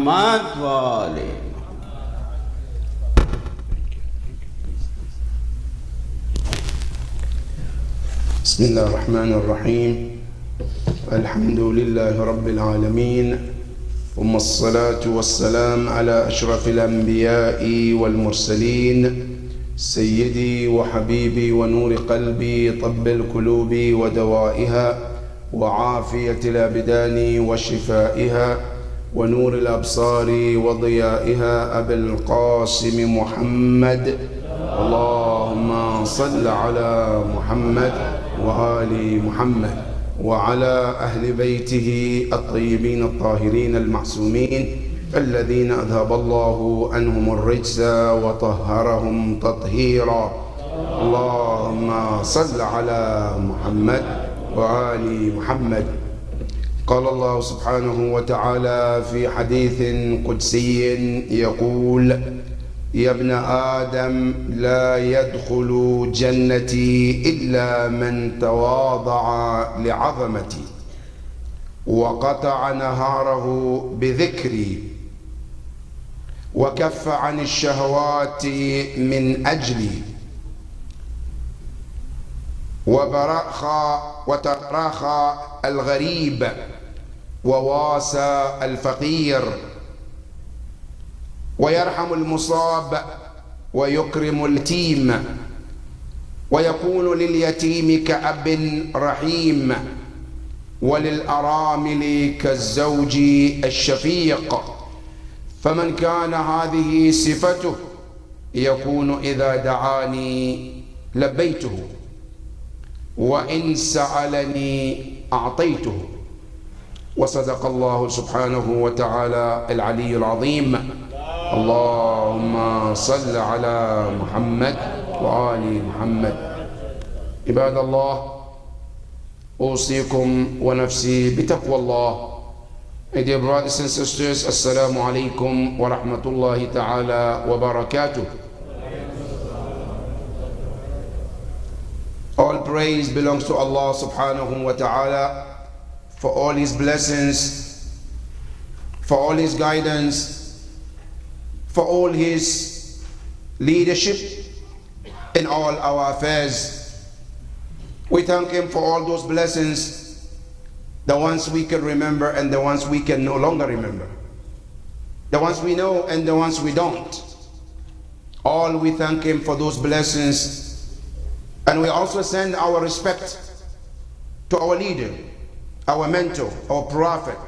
محمد وآل بسم الله الرحمن الرحيم. الحمد لله رب العالمين، ثم الصلاة والسلام على أشرف الأنبياء والمرسلين، سيدي وحبيبي ونور قلبي، طب القلوب ودوائها، وعافية الأبدان وشفائها، ونور الأبصار وضيائها، أبي القاسم محمد. اللهم صل على محمد وآل محمد وعلى أهل بيته الطيبين الطاهرين المعصومين الذين أذهب الله عنهم الرجس وطهرهم تطهيرا. اللهم صل على محمد وآل محمد. قال الله سبحانه وتعالى في حديث قدسي يقول: يا ابن آدم لا يدخل جنتي إلا من تواضع لعظمتي وقطع نهاره بذكري وكف عن الشهوات من أجلي وتراخى الغريب وواسى الفقير ويرحم المصاب ويكرم اليتيم ويكون لليتيم كأب رحيم وللأرامل كالزوج الشفيق. فمن كان هذه صفته يكون إذا دعاني لبيته وإن سألني أعطيته. وصدق الله سبحانه وتعالى العلي العظيم. اللهم صل على محمد وآل محمد. عباد الله، أوصيكم ونفسي بتقوى الله. My dear brothers and sisters, Assalamu alaikum wa rahmatullahi ta'ala wa barakatuh. All praise belongs to Allah subhanahu wa ta'ala for all His blessings, for all His guidance, for all His leadership in all our affairs. We thank Him for all those blessings, the ones we can remember and the ones we can no longer remember, the ones we know and the ones we don't. All we thank Him for those blessings, and we also send our respect to our leader, our mentor, our prophet,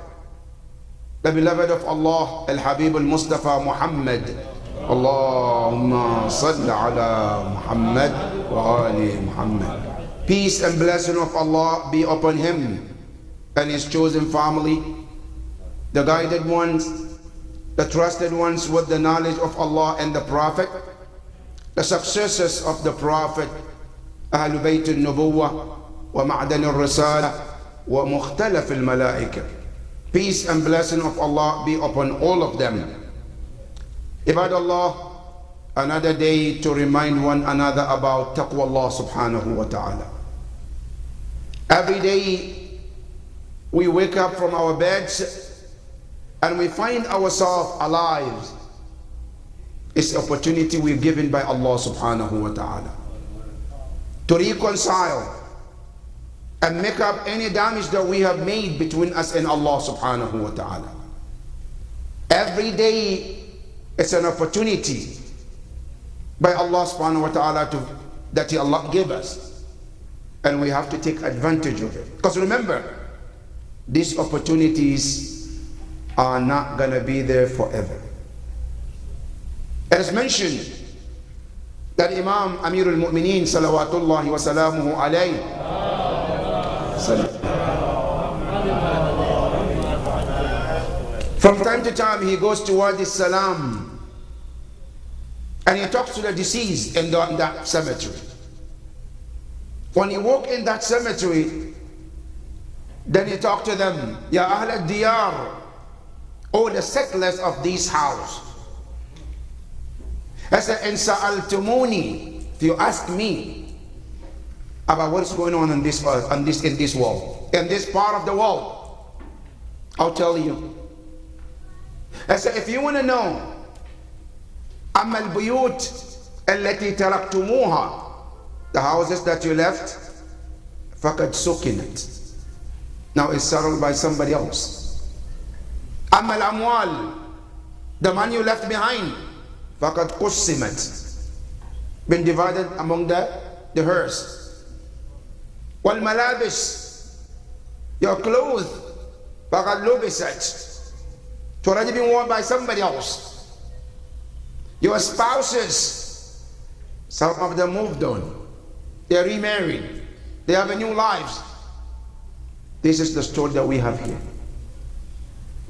the beloved of Allah, Al-Habib Al-Mustafa Muhammad. Allahumma salli ala Muhammad wa ali Muhammad. Peace and blessing of Allah be upon him and his chosen family, the guided ones, the trusted ones with the knowledge of Allah and the Prophet, the successors of the Prophet, Ahlul Bayt al-Nubuwwah wa Ma'dan al-Risala wa Mukhtalaf al-Malaika. Peace and blessing of Allah be upon all of them. Ibad Allah, another day to remind one another about taqwa Allah subhanahu wa ta'ala. Every day we wake up from our beds and we find ourselves alive. It's an opportunity we're given by Allah subhanahu wa ta'ala to reconcile and make up any damage that we have made between us and Allah subhanahu wa ta'ala. Every day it's an opportunity by Allah subhanahu wa ta'ala that Allah gave us, and we have to take advantage of it. Because remember, these opportunities are not going to be there forever. As mentioned that Imam Amirul Mu'mineen salawatullahi wa salamuhu alayhi, from time to time he goes to Wadi Salam and he talks to the deceased in that cemetery. When he walk in that cemetery, then he talked to them, Ya Ahl al-Diyar, O the settlers of this house. I said, In sa'altumuni, if you ask me about what's going on in this world, in this part of the world, I'll tell you. I said, if you want to know, أما البيوت التي تركتموها, the houses that you left, فقد سكنت, now it's settled by somebody else. أما الأموال, the money you left behind, فقد قسمت, been divided among the heirs. والملابس, your clothes, فقد لبست, it's already been worn by somebody else. Your spouses, some of them moved on, they're remarried, they have a new lives. This is the story that we have here.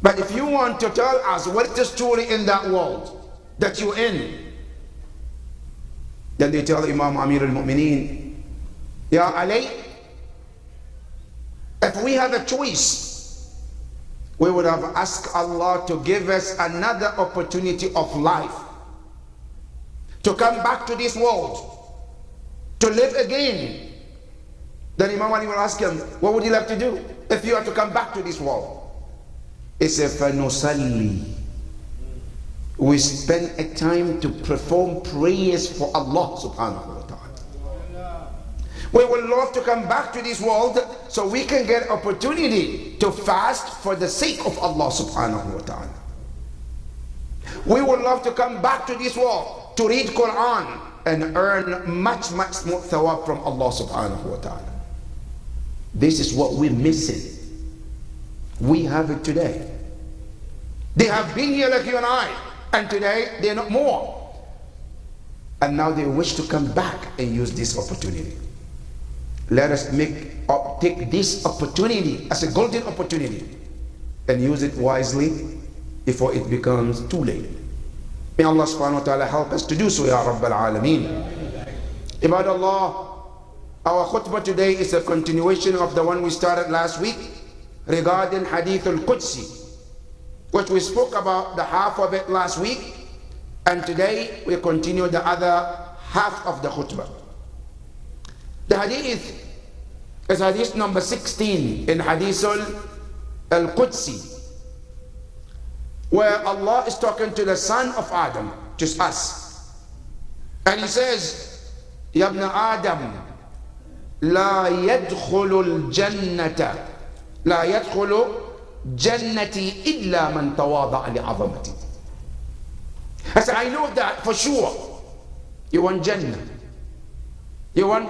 But if you want to tell us what is the story in that world that you're in, then they tell Imam Amir al-Mu'mineen, Ya Ali, if we had a choice, we would have asked Allah to give us another opportunity of life, to come back to this world, to live again. Then Imam Ali will ask him, what would you like to do if you had to come back to this world? He said, فَنُصَلِّي, we spend a time to perform prayers for Allah subhanahu wa ta'ala. We would love to come back to this world so we can get opportunity to fast for the sake of Allah subhanahu wa ta'ala. We would love to come back to this world to read Quran and earn much more thawab from Allah subhanahu wa ta'ala. This is what we're missing. We have it today. They have been here like you and I, and today they're not more. And now they wish to come back and use this opportunity. Let us take this opportunity as a golden opportunity and use it wisely before it becomes too late. May Allah subhanahu wa ta'ala help us to do so, Ya Rabbal Alameen. Ibadallah, our khutbah today is a continuation of the one we started last week regarding Hadith al-Qudsi, which we spoke about the half of it last week, and today we continue the other half of the khutbah. The hadith is hadith number 16 in Hadith al-Qudsi, where Allah is talking to the son of Adam, just us, and he says, Ya ibn Adam, la yadkhulu al-jannata, la yadkhulu jannati illa man tawada'a li'azamati. I said, I know that for sure. You want Jannah. You want,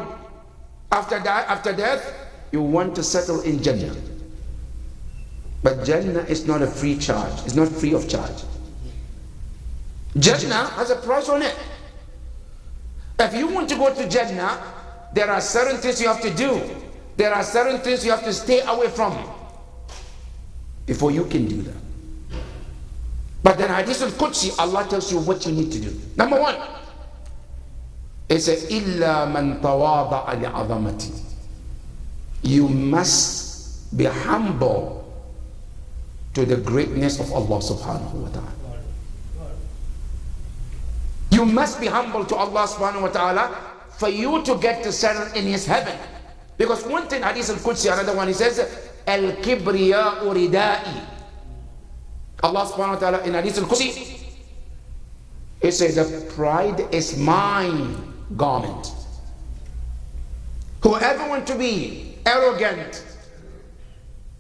after death, you want to settle in Jannah. But Jannah is not a free charge. It's not free of charge. Jannah has a price on it. If you want to go to Jannah, there are certain things you have to do. There are certain things you have to stay away from before you can do that. But then Hadith al-Qudsi, Allah tells you what you need to do. Number one, it says, إِلَّا مَنْ تَوَاضَعَ لِعَظَمَتِي. You must be humble to the greatness of Allah subhanahu wa ta'ala. You must be humble to Allah subhanahu wa ta'ala for you to get to settle in His heaven. Because one thing, Hadith al-Qudsi, another one, He says, Al-Kibriya'u Ridai. Allah subhanahu wa ta'ala in Hadith al-Qudsi, He says that pride is my garment. Whoever wants to be arrogant,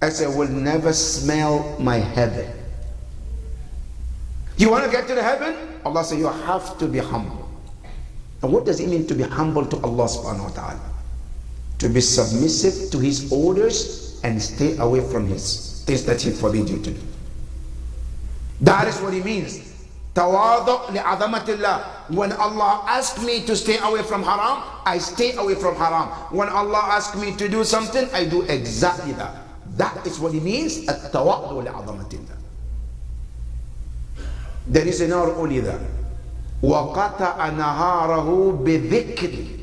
I say, will never smell my heaven. You want to get to the heaven? Allah says, you have to be humble. And what does it mean to be humble to Allah subhanahu wa ta'ala? To be submissive to His orders and stay away from His things that He forbids you to do. That is what it means. Tawadu li'azamatillah. When Allah asks me to stay away from haram, I stay away from haram. When Allah asks me to do something, I do exactly that. That is what it means, at-tawadu li'azamatillah. There is another only that. وَقَطَعَ نَهَارَهُ بِذِكْرِ.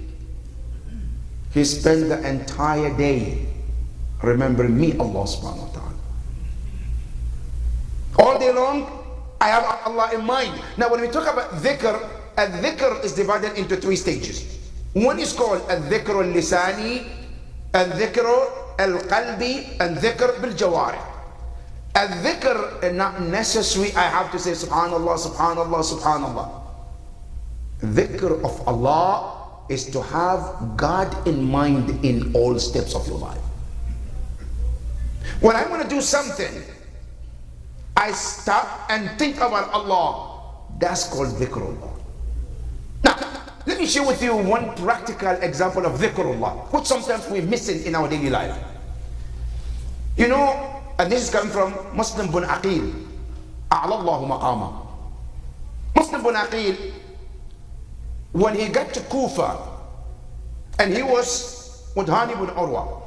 He spent the entire day remembering me, Allah subhanahu wa ta'ala. All day long, I have Allah in mind. Now when we talk about dhikr, al-dhikr is divided into three stages. One is called al-dhikr al-lisani, al-dhikr al-qalbi, and dhikr bil-jawari. A dhikr is not necessary. I have to say subhanallah, subhanallah, subhanallah. Dhikr of Allah is to have God in mind in all steps of your life. When I want to do something, I stop and think about Allah. That's called dhikrullah. Now, let me share with you one practical example of dhikrullah, which sometimes we're missing in our daily life. You know, and this is coming from Muslim bin Aqil, A'lallahu maqama. Muslim bin Aqil, when he got to Kufa, and he was with Hani bin Urwa.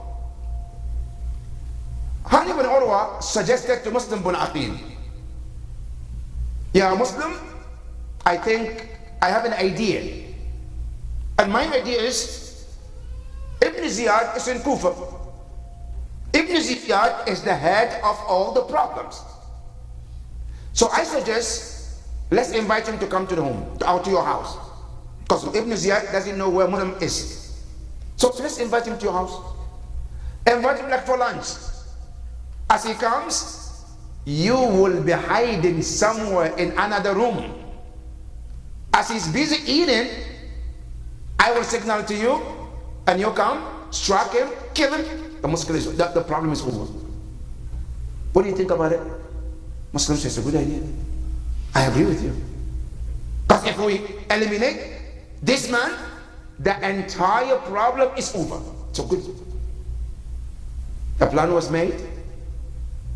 Hani bin Urwa suggested to Muslim bin Aqil, "Yeah, Muslim, I think I have an idea. And my idea is, Ibn Ziyad is in Kufa. Ibn Ziyad is the head of all the problems. So I suggest, let's invite him to come to the home, out to your house. Because Ibn Ziyad doesn't know where Muslim is. So let's invite him to your house. Invite him like for lunch. As he comes, you will be hiding somewhere in another room. As he's busy eating, I will signal to you, and you come, strike him, kill him. The problem is over. What do you think about it?" Muslim says, "It's a good idea. I agree with you. Because if we eliminate this man, the entire problem is over." So good. The plan was made.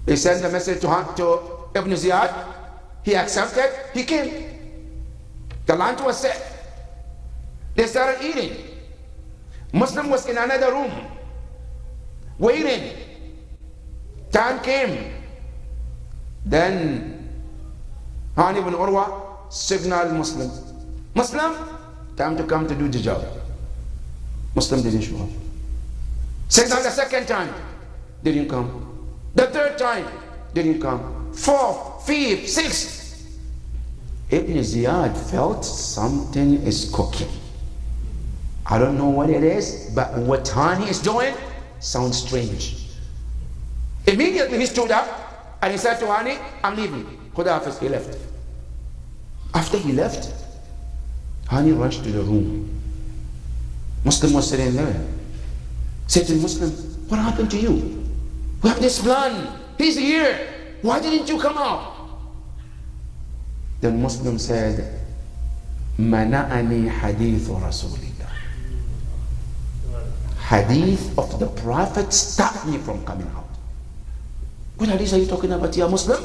They sent a message to Ibn Ziyad. He accepted. He came. The lunch was set. They started eating. Muslim was in another room, waiting. Time came. Then Hani ibn Urwa signaled Muslim. "Muslim, time to come to do the job." Muslim didn't show up. Signaled the second time. Didn't come. The third time. Didn't come. Fourth, fifth, sixth. Ibn Ziyad felt something is cooking. I don't know what it is, but what Hani is doing sounds strange. Immediately he stood up and he said to Hani, "I'm leaving." Khuda Hafiz, he left. After he left, Hani rushed to the room. Muslim was sitting there. Said to Muslim, "What happened to you? We have this plan. He's here. Why didn't you come out?" Then Muslim said, "Mana'ani hadithu Rasulillah." Hadith of the Prophet stopped me from coming out. What hadith are you talking about, ya Muslim?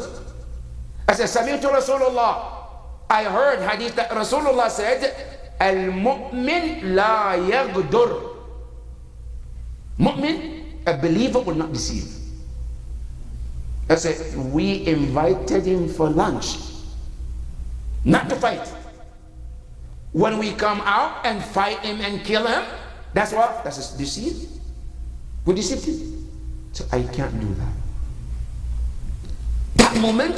I said, "Sami'tu Rasulullah." I heard hadith that Rasulullah said, "Al-mu'min la yaghdur." Mu'min, a believer, will not deceive. I said, we invited him for lunch, not to fight. When we come out and fight him and kill him, that's what? That's a deceit. We deceived him. So I can't do that. That moment,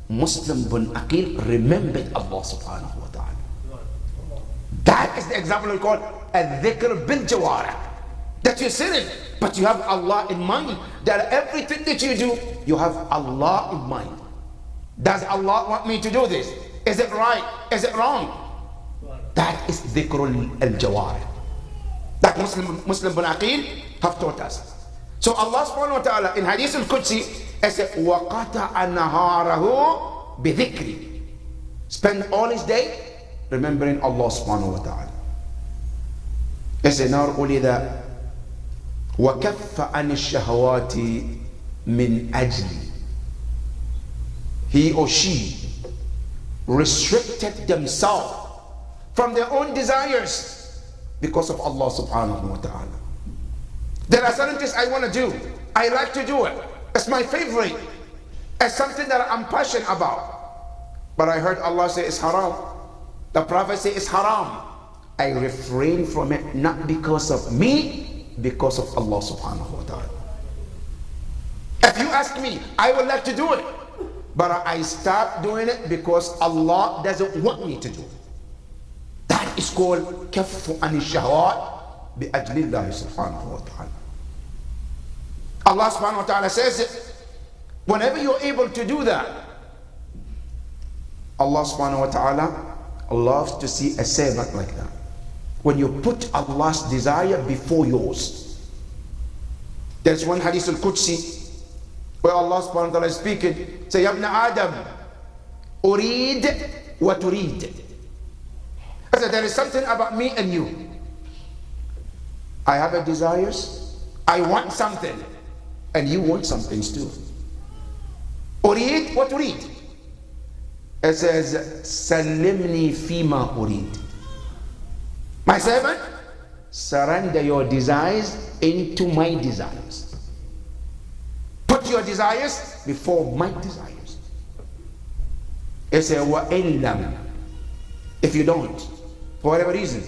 Muslim bin Aqil remembered Allah subhanahu wa ta'ala. That is the example we call al-dhikr bil-jawarih. That you're sitting, but you have Allah in mind. That everything that you do, you have Allah in mind. Does Allah want me to do this? Is it right? Is it wrong? That is dhikr al-jawarih. That Muslim bin Aqil have taught us. So Allah subhanahu wa ta'ala in Hadith al-Qudsi said, وَقَطَعَ نَهَارَهُ بِذِكْرِ. Spend all his day remembering Allah subhanahu wa ta'ala. It's a nar ulida وَكَفَّ عَنِ الشَّهَوَاتِ مِنْ أَجْلِ. He or she restricted themselves from their own desires because of Allah subhanahu wa ta'ala. There are certain things I want to do. I like to do it. It's my favorite. It's something that I'm passionate about. But I heard Allah say it's haram. The Prophet say it's haram. I refrain from it, not because of me, because of Allah subhanahu wa ta'ala. If you ask me, I would like to do it, but I stop doing it because Allah doesn't want me to do it. That is called kaffu an shahwat bi ajlillahi subhanahu wa ta'ala. Allah subhanahu wa ta'ala says it, Whenever you're able to do that, Allah subhanahu wa ta'ala loves to see a servant like that. When you put Allah's desire before yours. There's one hadith al-Qudsi where Allah subhanahu wa ta'ala is speaking. Say, Ya ibn Adam, urid wa turid. I said, there is something about me and you. I have a desires, I want something, and you want some things too. Urid wa turid. It says, Salimni fima urid. My servant, surrender your desires into my desires. Put your desires before my desires. It says, wa illam. If you don't, for whatever reason,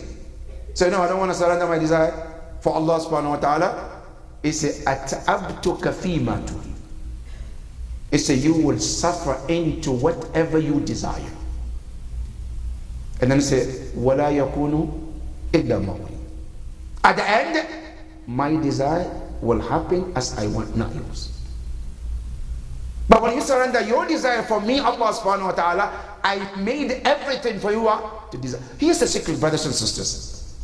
say, no, I don't want to surrender my desire for Allah subhanahu wa ta'ala. It says, at'abtuka fima turid. It says, you will suffer into whatever you desire. And then it says, وَلَا يَكُونُ إِلَّا مَوْلِي. At the end, my desire will happen as I want, not yours. But when you surrender your desire for me, Allah subhanahu wa ta'ala, I made everything for you to desire. Here's the secret, brothers and sisters.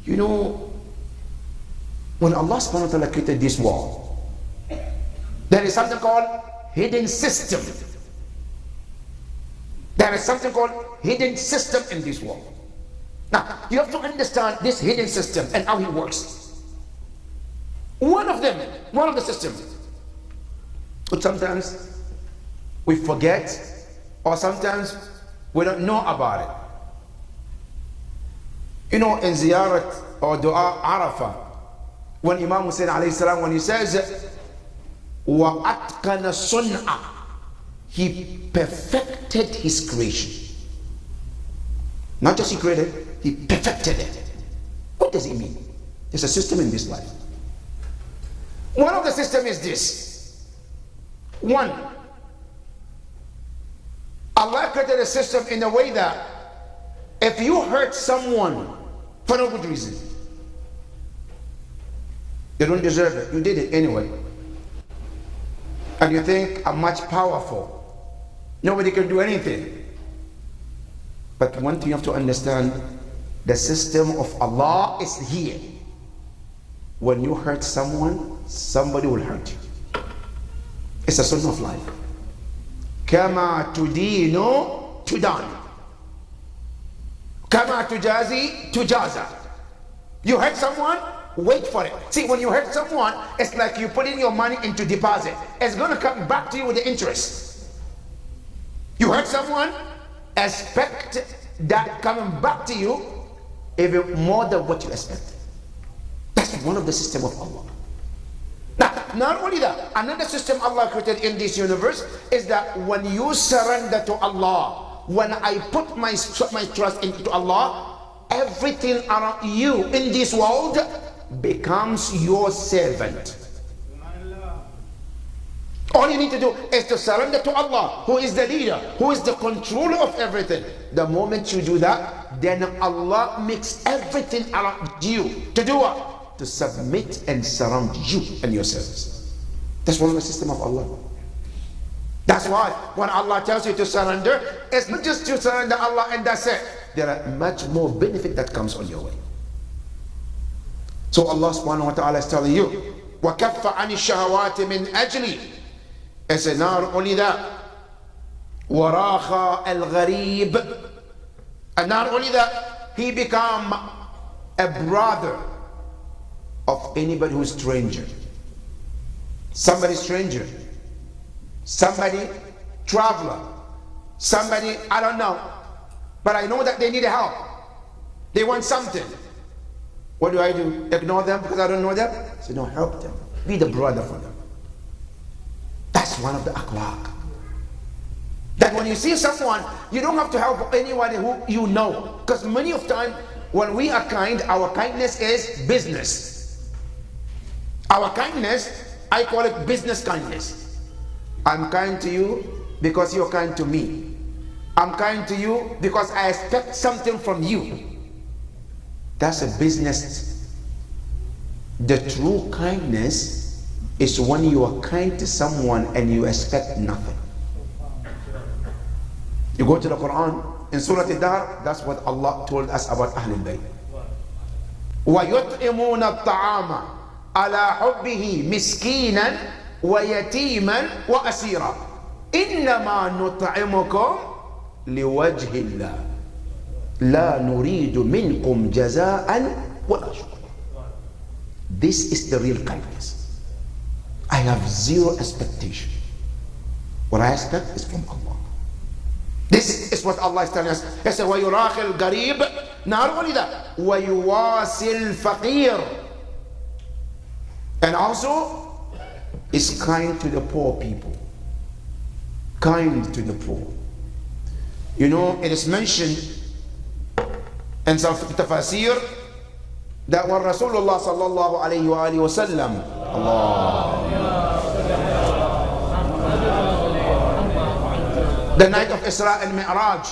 You know, when Allah subhanahu wa ta'ala created this world, there is something called hidden system. There is something called hidden system in this world. Now, you have to understand this hidden system and how it works. One of the systems, but sometimes we forget, or sometimes we don't know about it. You know, in Ziyarat or Dua Arafah, when Imam Hussein alayhi salam, when he says, وَأَتْقَنَ صُنْعَ, he perfected his creation. Not just he created, he perfected it. What does it mean? There's a system in this life. One of the systems is this. One, Allah created a system in a way that if you hurt someone for no good reason, they don't deserve it, you did it anyway, and you think I'm much powerful, nobody can do anything. But one thing you have to understand, the system of Allah is here. When you hurt someone, somebody will hurt you. It's a sunnah of life. Kama tudinu tudan, kama tujazi tujaza. You hurt someone, wait for it. See, when you hurt someone, it's like you put in your money into deposit. It's going to come back to you with the interest. You hurt someone, expect that coming back to you even more than what you expect. That's one of the system of Allah. Now, not only that, another system Allah created in this universe is that when you surrender to Allah, when I put my trust into Allah, everything around you in this world becomes your servant. All you need to do is to surrender to Allah, who is the leader, who is the controller of everything. The moment you do that, then Allah makes everything around you to do what? To submit and surround you and your service. That's one of the system of Allah. That's why when Allah tells you to surrender, it's not just to surrender Allah and that's it. There are much more benefit that comes on your way. So Allah subhanahu wa ta'ala is telling you, وَكَفَّ عَنِ الشَّهَوَاتِ مِنْ أَجْلِ. It's not only that, وَرَاخَ الْغَرِيبِ. And not only that, he become a brother of anybody who's stranger. Somebody stranger, somebody traveler, somebody I don't know, but I know that they need help. They want something. What do? Ignore them because I don't know them? So no, help them. Be the brother for them. That's one of the akhlaq. That when you see someone, you don't have to help anyone who you know. Because many of time, when we are kind, our kindness is business. Our kindness, I call it business kindness. I'm kind to you because you're kind to me. I'm kind to you because I expect something from you. That's a business. The true kindness is when you are kind to someone and you expect nothing. You go to the Quran, in Surah Al-Dahr, that's what Allah told us about Ahlul Bayt. وَيُطْعِمُونَ الطَّعَامَ عَلَى حُبِّهِ مِسْكِينًا وَيَتِيمًا وَأَسِيرًا إِنَّمَا نُطْعِمُكُمْ لِوَجْهِ اللَّهِ لَا نُرِيدُ مِنْكُمْ جَزَاءً وَلَا شُكْرًا. This is the real kindness. I have zero expectation. What I expect is from Allah. This is what Allah is telling us. He said, وَيُرَاخِ الْغَرِيبِ. Not only that, وَيُوَاسِ الْفَقِيرِ. And also, is kind to the poor people. Kind to the poor. You know, it is mentioned in some tafasir that when Rasulullah sallallahu alayhi wa sallam, the night of Isra and Mi'raj,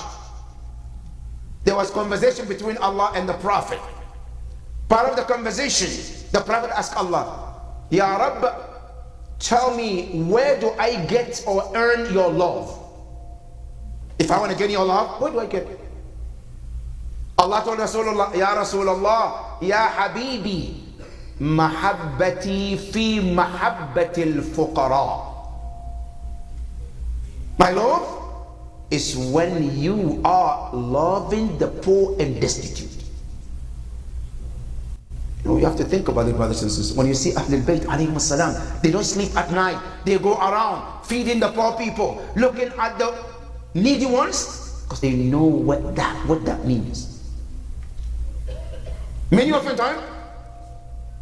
there was conversation between Allah and the Prophet. Part of the conversation, the Prophet asked Allah, Ya Rabb, tell me, where do I get or earn your love? If I want to get your love, where do I get it? Allah told Rasulullah, Ya Rasulullah, Ya Habibi, mahabbati fi mahabbati al-fuqara. My love is when you are loving the poor and destitute. You know, you have to think about it, brothers and sisters. When you see Ahlul Bayt alayhim salam, they don't sleep at night. They go around feeding the poor people, looking at the needy ones, because they know what that means. Many of the time,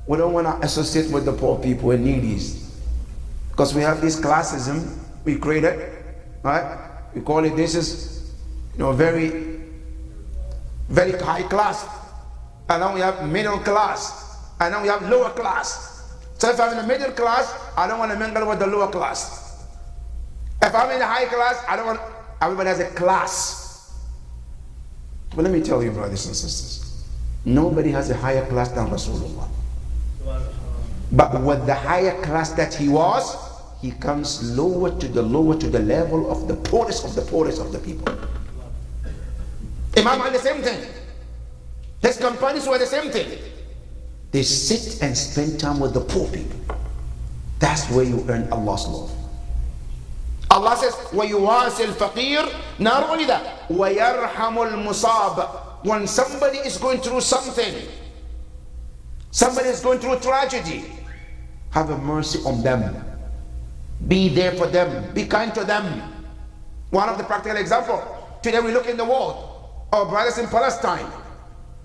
we don't want to associate with the poor people and needies, because we have this classism we created, right? We call it, this is, you know, very, very high class. And then we have middle class. And then we have lower class. So if I'm in the middle class, I don't want to mingle with the lower class. If I'm in the high class, I don't want, everybody has a class. But let me tell you, brothers and sisters, nobody has a higher class than Rasulullah. But with the higher class that he was, he comes lower to the level of the poorest of the people. Imam had the same thing. His companions were the same thing. They sit and spend time with the poor people. That's where you earn Allah's love. Allah says, وَيُوَاسِ الْفَقِيرِ. Not only that, وَيَرْحَمُ الْمُصَابِ. When somebody is going through something, somebody is going through a tragedy, have a mercy on them. Be there for them. Be kind to them. One of the practical examples, today we look in the world, our brothers in Palestine,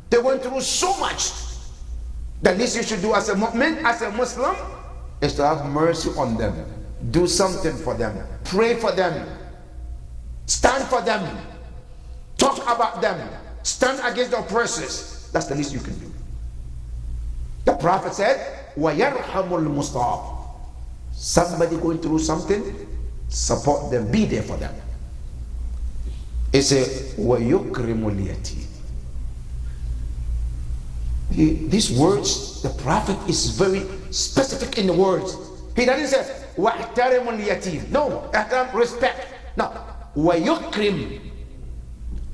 they went through so much. The least you should do as a mu'min, as a Muslim, is to have mercy on them. Do something for them. Pray for them. Stand for them. Talk about them. Stand against the oppressors. That's the least you can do. The Prophet said, وَيَرْحَمُ الْمُصْطَابِ. Somebody going through something, support them, be there for them. It's a وَيُكْرِمُ الْيَتِيمِ. These words, the Prophet is very specific in the words. He doesn't say وَاحْتَرِمُ الْيَتِيمِ. No, respect. No, وَيُكْرِمُ.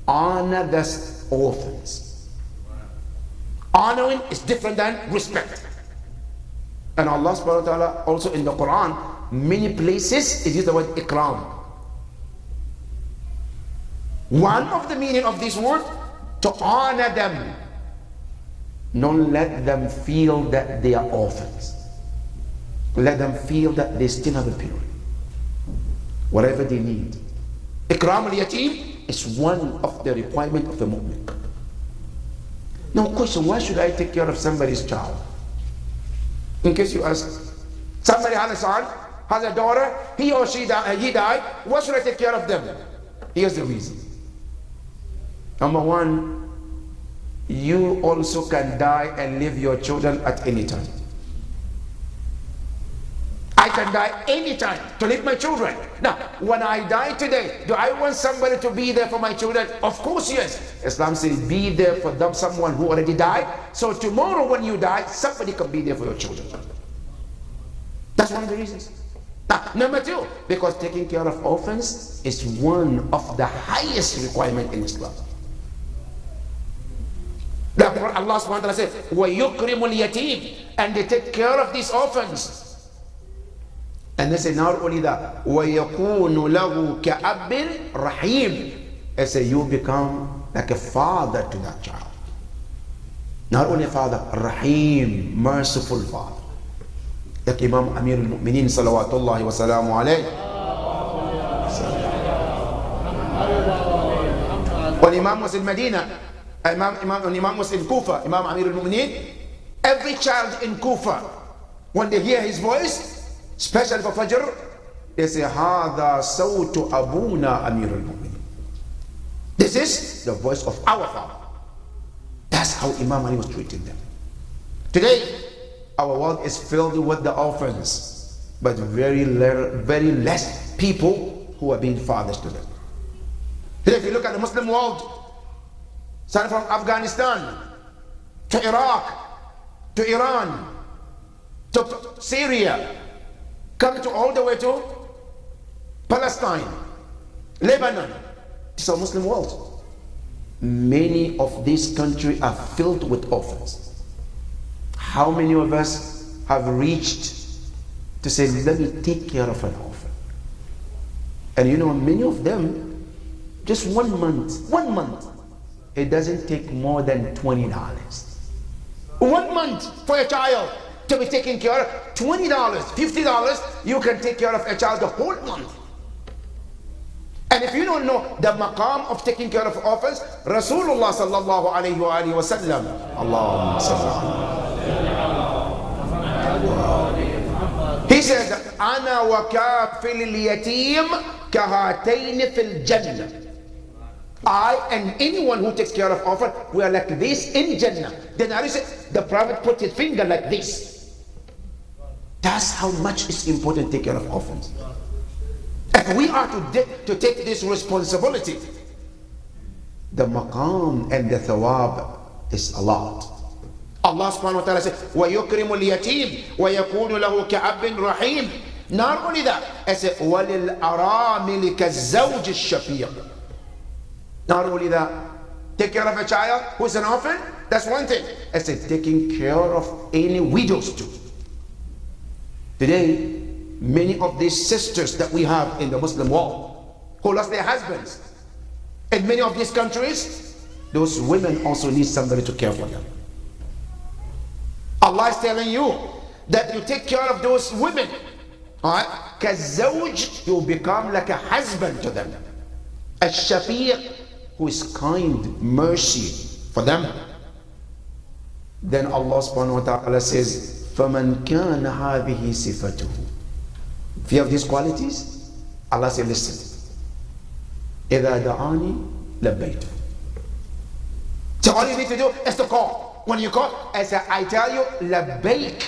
Honor the orphans. Honoring is different than respect. And Allah subhanahu wa ta'ala also in the Quran, many places it is the word ikram. One of the meaning of this word, to honor them. Don't let them feel that they are orphans. Let them feel that they still have a parent. Whatever they need. Ikram al-yatim is one of the requirements of a mu'min. Now question, why should I take care of somebody's child? In case you ask, somebody has a son, has a daughter, he or she he died, why should I take care of them? Here's the reason. Number one, you also can die and leave your children at any time. I can die anytime to leave my children. Now, when I die today, do I want somebody to be there for my children? Of course, yes. Islam says be there for them, someone who already died. So tomorrow when you die, somebody can be there for your children. That's one of the reasons. Now, number two, because taking care of orphans is one of the highest requirements in Islam. Therefore, Allah subhanahu wa ta'ala said, وَيُكْرِمُ الْيَتِيمِ, and they take care of these orphans. And they say, not only that, وَيَكُونُ لَهُ كَأَبٍ رَحِيمٍ. They say, you become like a father to that child. Not only a father, Rahim, merciful father. Like Imam Amir al-Mu'mineen salawatullahi wa salamu alayhi. When Imam was in Medina, Imam was in Kufa, Imam Amir al-Mu'mineen, every child in Kufa, when they hear his voice, especially for Fajr, they say, هَذَا صَوْتُ أَبُونَا أَمِيرُ الْمُؤْمِنِينَ. This is the voice of our father. That's how Imam Ali was treating them. Today, our world is filled with the orphans, but very less people who are being fathers to them. Today, if you look at the Muslim world, starting from Afghanistan, to Iraq, to Iran, to Syria, coming to all the way to Palestine, Lebanon, it's a Muslim world. Many of these countries are filled with orphans. How many of us have reached to say, let me take care of an orphan? And you know, many of them, just 1 month, it doesn't take more than $20. 1 month for a child to be taken care of, $20, $50, you can take care of a child the whole month. And if you don't know the maqam of taking care of orphans, Rasulullah sallallahu alayhi wa alihi wa sallam, Allahumma sallallahu, he says, Ana wa kafil al-yatim kahatayn fil jannah. I and anyone who takes care of orphan, we are like this in Jannah. Then the Prophet put his finger like this. That's how much it's important to take care of orphans. If we are to take this responsibility, the maqam and the thawab is a lot. Allah subhanahu wa ta'ala says, وَيُكْرِمُ الْيَتِيمِ وَيَكُونُ لَهُ كَأَبٍ رَحِيمٍ. Not only that, it says, وَلِلْأَرَامِلِ كَالزَّوْجِ الشَّفِيقِ. Not only that, take care of a child who's an orphan, that's one thing. It says taking care of any widows too. Today, many of these sisters that we have in the Muslim world who lost their husbands, in many of these countries, those women also need somebody to care for them. Allah is telling you that you take care of those women, alright? Kazawj, you become like a husband to them. Ash-Shafiq, who is kind, mercy for them. Then Allah subhanahu wa ta'ala says, فَمَنْ كَانَ هَذِهِ صِفَتُهُ. If you have these qualities, Allah says, listen, إِذَا دَعَانِي لَبَّيْتُ. So all you need to do is to call. When you call, I say, I tell you, لَبَّيْك.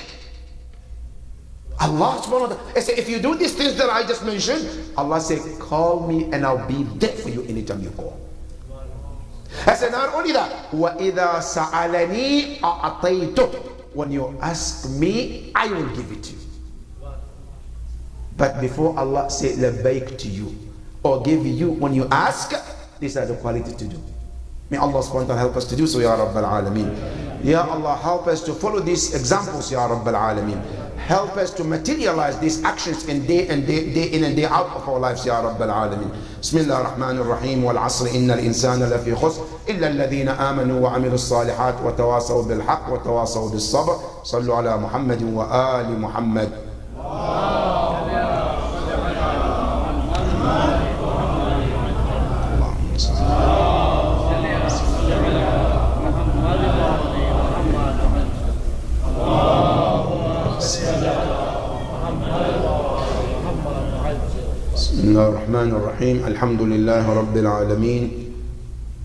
Allah subhanahu wa ta'ala say, if you do these things that I just mentioned, Allah say, call me and I'll be there for you anytime you call. I said, not only that, وَإِذَا سَأَلَنِي أَعْطَيْتُهُ. When you ask me, I will give it to you. But before Allah say labbaik to you or give you when you ask, these are the qualities to do. May Allah subhanahu wa ta'ala help us to do so, Ya Rabbal Alameen. Ya Allah, help us to follow these examples, Ya Rabbal Alameen. Help us to materialize these actions in day in and day out of our lives, Ya Rabbal Alameen. Bismillah ar-Rahman ar-Rahim. Wal asr inna al-insana lafi khusr illa alladhina amanu wa amilu as-salihat wa tawasaw bil haqq wa tawasaw bis sabr. Sallu ala Muhammadin wa ali Muhammad. بسم الله الرحمن الرحيم. الحمد لله رب العالمين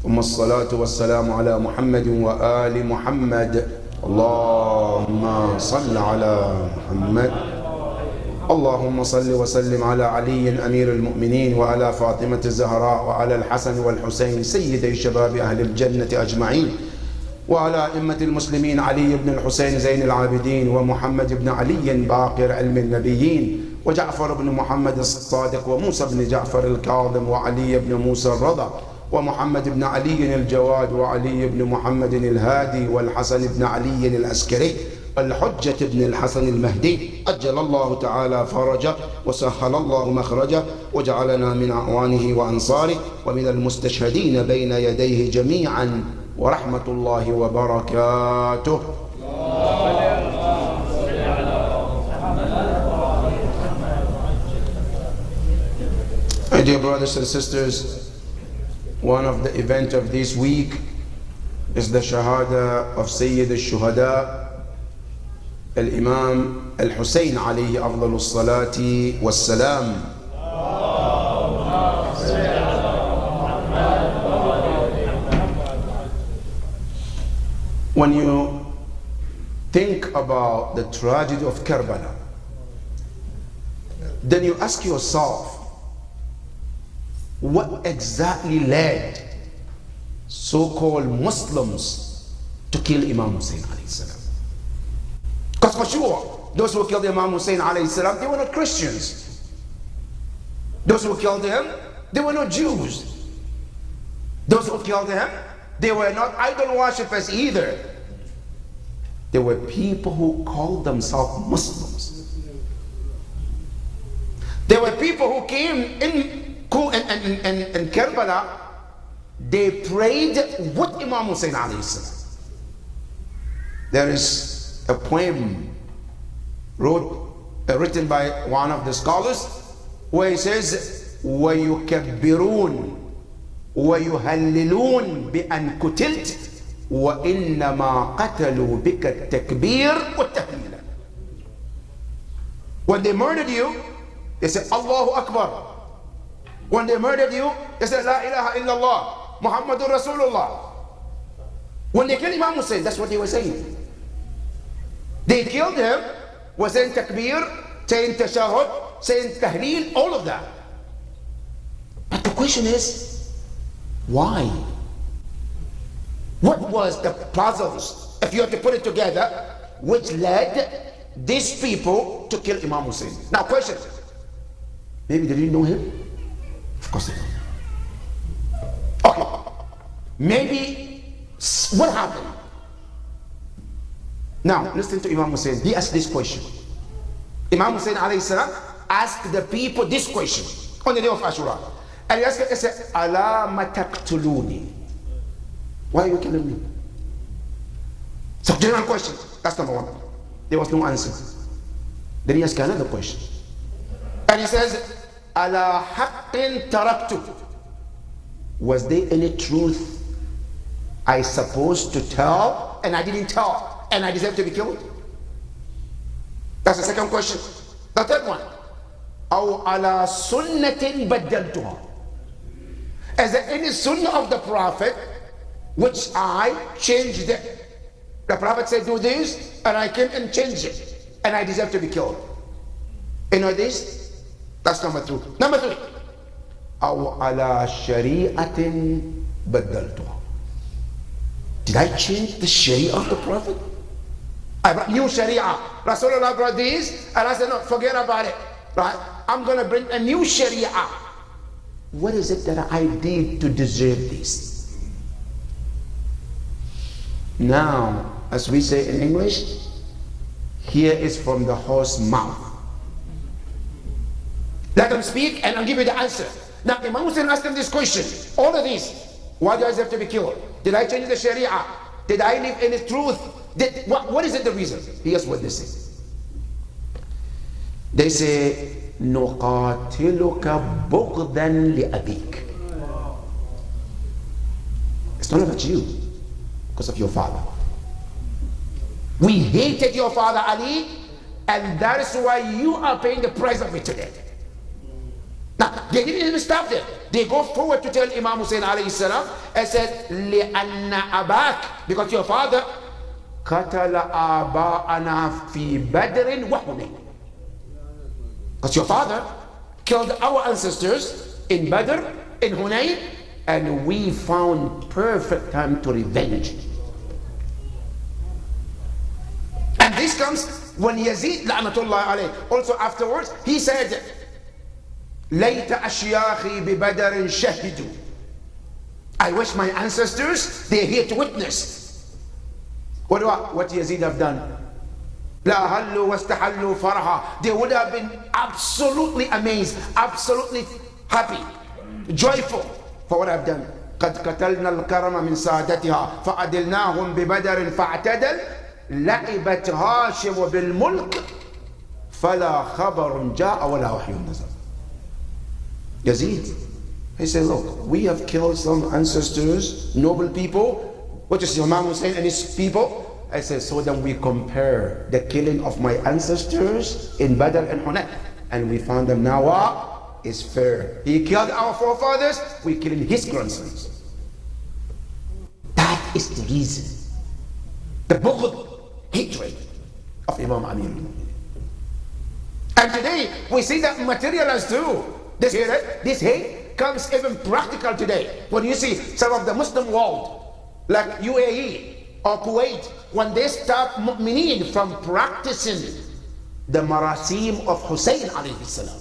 ثم الصلاة والسلام على محمد وآل محمد. اللهم صل على محمد. اللهم صل وسلم على علي أمير المؤمنين وعلى فاطمة الزهراء وعلى الحسن والحسين سيدي شباب أهل الجنة أجمعين وعلى أئمة المسلمين علي بن الحسين زين العابدين ومحمد بن علي باقر علم النبيين وجعفر بن محمد الصادق وموسى بن جعفر الكاظم وعلي بن موسى الرضا ومحمد بن علي الجواد وعلي بن محمد الهادي والحسن بن علي العسكري الحجة بن الحسن المهدي أجل الله تعالى فرجه وسهل الله مخرجه وجعلنا من أعوانه وأنصاره ومن المستشهدين بين يديه جميعا ورحمة الله وبركاته. My dear brothers and sisters, one of the events of this week is the Shahada of Sayyid al-Shuhada Al-Imam Al-Hussein alayhi afdalu salati was-salam. When you think about the tragedy of Karbala, then you ask yourself, what exactly led so-called Muslims to kill Imam Hussein alayhi salam? Because for sure, those who killed Imam Hussein alayhi salam, they were not Christians. Those who killed him, they were not Jews. Those who killed him, they were not idol worshippers either. They were people who called themselves Muslims. They were people who came in Karbala. They prayed with Imam Hussein alayhi salam. There is a poem written by one of the scholars where he says, وَيُكَبِّرُونَ وَيُهَلِّلُونَ بِأَنْ قُتِلْتَ وَإِنَّمَا قَتَلُوا بِكَ التَّكْبِيرَ وَالتَّهْلِيلَ. When they murdered you, they said Allahu Akbar. When they murdered you, they said La ilaha illallah Muhammadur Rasulullah. When they killed Imam Hussein, that's what they were saying. They killed him, was saying takbir, saying tashahud, saying tahleel, all of that. But the question is, why? What was the puzzles, if you have to put it together, which led these people to kill Imam Hussein? Now question, maybe they didn't know him? Of course they don't. Okay, maybe what happened? Now listen to Imam Hussein. He asked this question. Imam Hussein alayhi salam asked the people this question on the day of Ashura. And he asked, he said, Ala mataqtuluni. Why are you killing me? So general question. That's number one. There was no answer. Then he asked another question. And he says, Ala haqqin taraktu. Was there any truth I supposed to tell and I didn't tell and I deserve to be killed? That's the second question. The third one. Aw ala sunnatin baddaltuha. Is there any sunnah of the Prophet which I changed it? The Prophet said do this and I came and changed it and I deserve to be killed. You know this? That's number two. Number three. Aw ala shari'atin baddaltuha. Did I change the sharia of the Prophet? I brought new sharia. Rasulullah brought this and I said no, forget about it. Right? I'm going to bring a new sharia. What is it that I did to deserve this? Now, as we say in English, here is from the horse's mouth. Let them speak and I'll give you the answer. Now, Imam Hussein asked them this question. All of these. Why do I have to be killed? Did I change the sharia? Did I live in the truth? What is it the reason? Here's what they say. They say, نُقَاتِلُكَ بُغْضًا لِأَبِيكَ. It's not about you, because of your father. We hated your father Ali, and that is why you are paying the price of it today. Now, they didn't even stop there. They go forward to tell Imam Hussein alayhi salam and said, لِأَنَّ أَبَاكَ, because your father قَتَلَ آبَاءَنَا فِي بَدْرٍ وَحُنَيْنٍ. Because your father killed our ancestors in Badr, in Hunayn, and we found perfect time to revenge. hadith comes when Yazid la'natullah alayh, also afterwards, he said, لَيْتَ أَشْيَاخِي بِبَدَرٍ شَهِدُوا. I wish my ancestors, they're here to witness. What Yazid have done? لَا هَلُّوا وَاسْتَحَلُّوا فَرْحًا. They would have been absolutely amazed, absolutely happy, joyful for what I've done. قَدْ قَتَلْنَا الْكَرَمَ مِنْ سَادَتِهَا فَعَدِلْنَاهُمْ بِبَدَرٍ فَاعْتَدَلْ لَعِبَتْ هَاشِمُ بِالْمُلْكِ فَلَا خَبَرٌ جَاءَ وَلَا وَحْيٌ نَزَلَ. Yazid, he said, look, we have killed some ancestors, noble people, which is Imam Hussein and his people. I said, so then we compare the killing of my ancestors in Badr and Hunayn, and we found them now is fair. He killed our forefathers, we killing his grandsons. That is the reason. The bughd, hatred of Imam Amir. And today we see that materialize too. This hate comes even practical today. When you see some of the Muslim world, like UAE or Kuwait, when they stop mu'mineen from practicing the marasim of Hussein alayhi salam,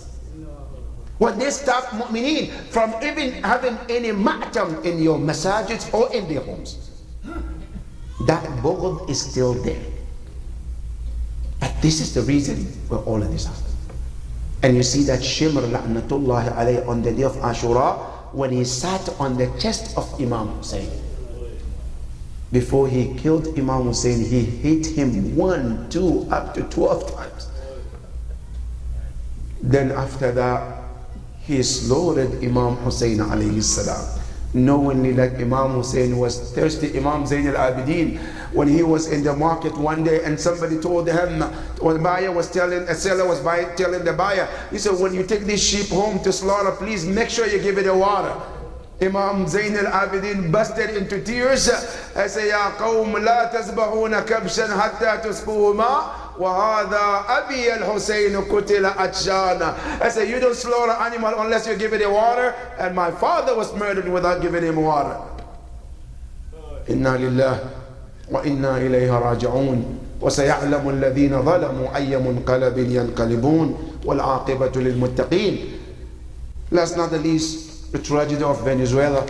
when they stop mu'mineen from even having any ma'tam in your masajids or in their homes, that bughd is still there. But this is the reason for all of this happens. And you see that Shimr la'natullahi alayhi on the day of Ashura, when he sat on the chest of Imam Hussein. Before he killed Imam Hussein, he hit him 1, 2, up to 12 times. Then after that, he slaughtered Imam Hussein alayhi salam. Knowingly that Imam Hussein was thirsty. Imam Zayn al-Abidin, when he was in the market one day and somebody told him, when the buyer was telling, a seller was telling the buyer, he said, when you take this sheep home to slaughter, please make sure you give it a water. Imam Zayn al-Abidin busted into tears. I say, Ya qawm la tazbahuna kabshan hatta tusbuhu ma wa hadha abi al-Husayn kutila atshana. I say, you don't slaughter animal unless you give it a water, and my father was murdered without giving him water. Inna lillah wa inna ilayha raji'un. وسيعلم الذين ظلموا أي منقلب ينقلبون والعاقبة للمتقين. Last not the least, the tragedy of Venezuela,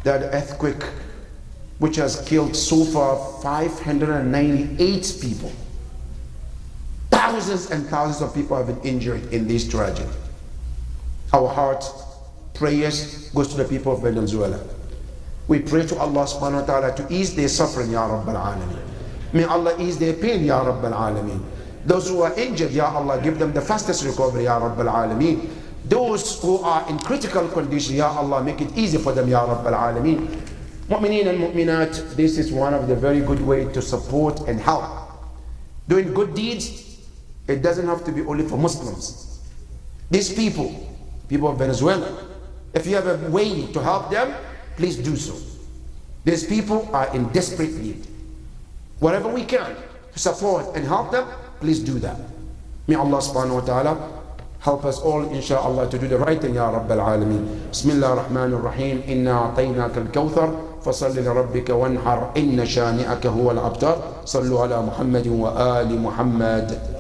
that earthquake which has killed so far 598 people. Thousands and thousands of people have been injured in this tragedy. Our heart, prayers goes to the people of Venezuela. We pray to Allah subhanahu wa ta'ala to ease their suffering, Ya Rabbal Alameen. May Allah ease their pain, Ya Rabbal Alameen. Those who are injured, Ya Allah, give them the fastest recovery, Ya Rabbal Alameen. Those who are in critical condition, Ya Allah, make it easy for them, Ya Rabbal Alameen. Mu'mineen and mu'minat, this is one of the very good ways to support and help. Doing good deeds, it doesn't have to be only for Muslims. These people of Venezuela, if you have a way to help them, please do so. These people are in desperate need. Whatever we can to support and help them, please do that. May Allah subhanahu wa ta'ala help us all, inshaAllah, to do the right thing, Ya Rabbal Alameen. Bismillah ar-Rahman ar-Rahim. Inna a'tainaka al-Kawthar. فصل لربك وانحر إن شانئك هو الأبتر. صلوا على محمد وآل محمد.